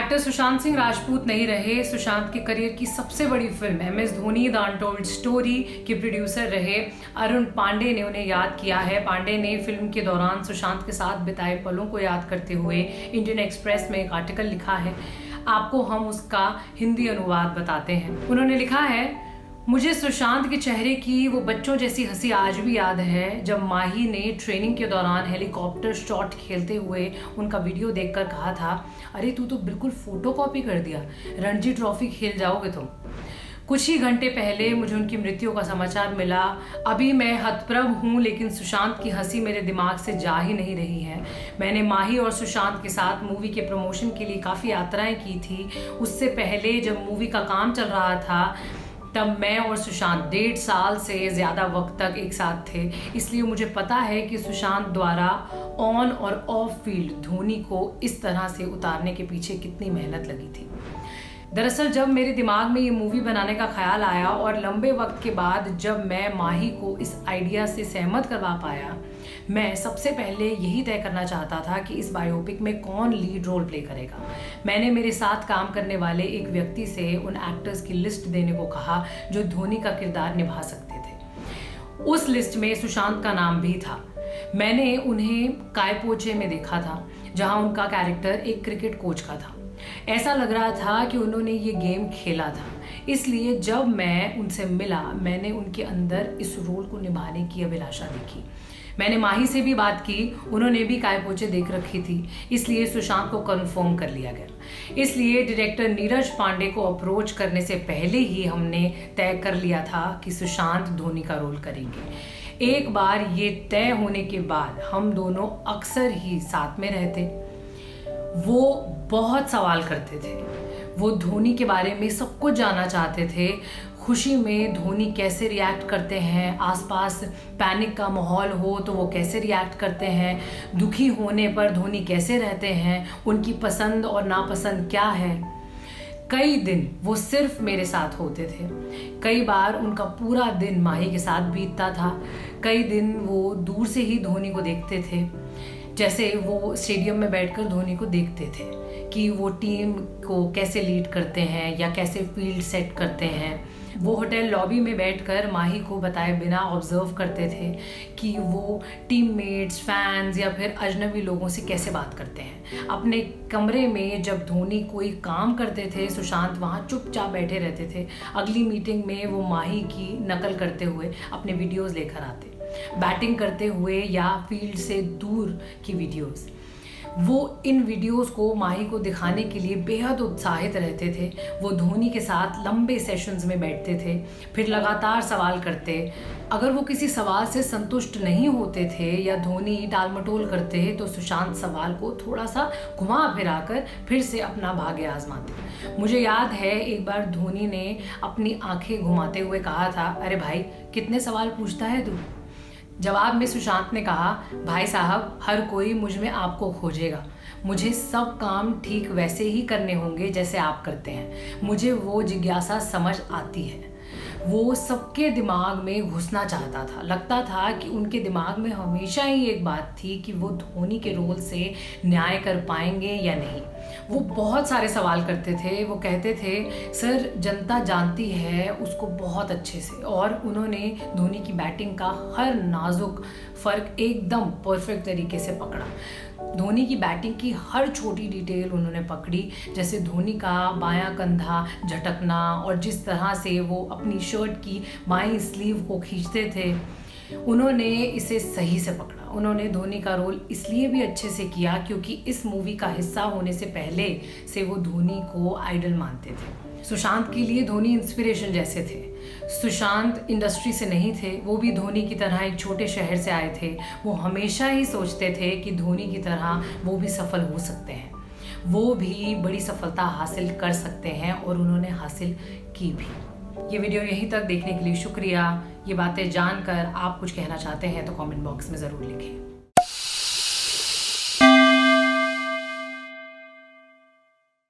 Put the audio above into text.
Actor Sushant Singh Rajput नहीं रहे। सुशांत के करियर की सबसे बड़ी film MS Dhoni the untold story के प्रोड्यूसर रहे अरुण पांडे ने उन्हें याद किया है। पांडे ने फिल्म के दौरान सुशांत के साथ बिताए पलों को याद करते हुए इंडियन एक्सप्रेस में एक आर्टिकल लिखा है। आपको हम उसका हिंदी अनुवाद बताते हैं। उन्होंने लिखा है, मुझे सुशांत के चेहरे की वो बच्चों जैसी हंसी आज भी याद है जब माही ने ट्रेनिंग के दौरान हेलीकॉप्टर शॉट खेलते हुए उनका वीडियो देखकर कहा था, अरे तू तो बिल्कुल फोटोकॉपी कर दिया, रणजी ट्रॉफी खेल जाओगे तुम। कुछ ही घंटे पहले मुझे उनकी मृत्यु का समाचार मिला। अभी मैं हतप्रभ हूँ, लेकिन सुशांत की हंसी मेरे दिमाग से जा ही नहीं रही है। मैंने माही और सुशांत के साथ मूवी के प्रमोशन के लिए काफ़ी यात्राएं की थी। उससे पहले जब मूवी का काम चल रहा था तब मैं और सुशांत 1.5 साल से ज़्यादा वक्त तक एक साथ थे। इसलिए मुझे पता है कि सुशांत द्वारा ऑन और ऑफ फील्ड धोनी को इस तरह से उतारने के पीछे कितनी मेहनत लगी थी। दरअसल जब मेरे दिमाग में ये मूवी बनाने का ख्याल आया और लंबे वक्त के बाद जब मैं माही को इस आइडिया से सहमत करवा पाया, मैं सबसे पहले यही तय करना चाहता था कि इस बायोपिक में कौन लीड रोल प्ले करेगा। मैंने मेरे साथ काम करने वाले एक व्यक्ति से उन एक्टर्स की लिस्ट देने को कहा जो धोनी का किरदार निभा सकते थे। उस लिस्ट में सुशांत का नाम भी था। मैंने उन्हें काय पोचे में देखा था, जहां उनका कैरेक्टर एक क्रिकेट कोच का था। ऐसा लग रहा था कि उन्होंने ये गेम खेला था। इसलिए जब मैं उनसे मिला, मैंने उनके अंदर इस रोल को निभाने की अभिलाषा देखी। मैंने माही से भी बात की, उन्होंने भी काय पोचे देख रखी थी, इसलिए सुशांत को कंफर्म कर लिया गया। इसलिए डायरेक्टर नीरज पांडे को अप्रोच करने से पहले ही हमने तय कर लिया था कि सुशांत धोनी का रोल करेंगे। एक बार ये तय होने के बाद हम दोनों अक्सर ही साथ में रहते। वो बहुत सवाल करते थे। वो धोनी के बारे में सब कुछ जानना चाहते थे। खुशी में धोनी कैसे रिएक्ट करते हैं, आसपास पैनिक का माहौल हो तो वो कैसे रिएक्ट करते हैं, दुखी होने पर धोनी कैसे रहते हैं, उनकी पसंद और नापसंद क्या है। कई दिन वो सिर्फ मेरे साथ होते थे। कई बार उनका पूरा दिन माही के साथ बीतता था। कई दिन वो दूर से ही धोनी को देखते थे, जैसे वो स्टेडियम में बैठकर धोनी को देखते थे कि वो टीम को कैसे लीड करते हैं या कैसे फील्ड सेट करते हैं। वो होटल लॉबी में बैठकर माही को बताए बिना ऑब्जर्व करते थे कि वो टीममेट्स, फैंस या फिर अजनबी लोगों से कैसे बात करते हैं। अपने कमरे में जब धोनी कोई काम करते थे, सुशांत वहाँ चुपचाप बैठे रहते थे। अगली मीटिंग में वो माही की नकल करते हुए अपने वीडियोस लेकर आते, बैटिंग करते हुए या फील्ड से दूर की वीडियोस। वो इन वीडियोस को माही को दिखाने के लिए बेहद उत्साहित रहते थे। वो धोनी के साथ लंबे सेशंस में बैठते थे, फिर लगातार सवाल करते। अगर वो किसी सवाल से संतुष्ट नहीं होते थे या धोनी टालमटोल करते तो सुशांत सवाल को थोड़ा सा घुमा फिरा कर फिर से अपना भाग्य आजमाते। मुझे याद है एक बार धोनी ने अपनी आंखें घुमाते हुए कहा था, अरे भाई कितने सवाल पूछता है तू। जवाब में सुशांत ने कहा, भाई साहब हर कोई मुझ में आपको खोजेगा। मुझे सब काम ठीक वैसे ही करने होंगे जैसे आप करते हैं। मुझे वो जिज्ञासा समझ आती है। वो सबके दिमाग में घुसना चाहता था। लगता था कि उनके दिमाग में हमेशा ही एक बात थी कि वो धोनी के रोल से न्याय कर पाएंगे या नहीं। वो बहुत सारे सवाल करते थे। वो कहते थे, सर जनता जानती है उसको बहुत अच्छे से, और उन्होंने धोनी की बैटिंग का हर नाजुक फ़र्क एकदम परफेक्ट तरीके से पकड़ा। धोनी की बैटिंग की हर छोटी डिटेल उन्होंने पकड़ी, जैसे धोनी का बायां कंधा झटकना और जिस तरह से वो अपनी शर्ट की बाईं स्लीव को खींचते थे। उन्होंने इसे सही से पकड़ा। उन्होंने धोनी का रोल इसलिए भी अच्छे से किया क्योंकि इस मूवी का हिस्सा होने से पहले से वो धोनी को आइडल मानते थे। सुशांत के लिए धोनी इंस्पिरेशन जैसे थे। सुशांत इंडस्ट्री से नहीं थे, वो भी धोनी की तरह एक छोटे शहर से आए थे। वो हमेशा ही सोचते थे कि धोनी की तरह वो भी सफल हो सकते हैं, वो भी बड़ी सफलता हासिल कर सकते हैं, और उन्होंने हासिल की भी। ये वीडियो यहीं तक देखने के लिए शुक्रिया। ये बातें जानकर आप कुछ कहना चाहते हैं तो कमेंट बॉक्स में ज़रूर लिखें।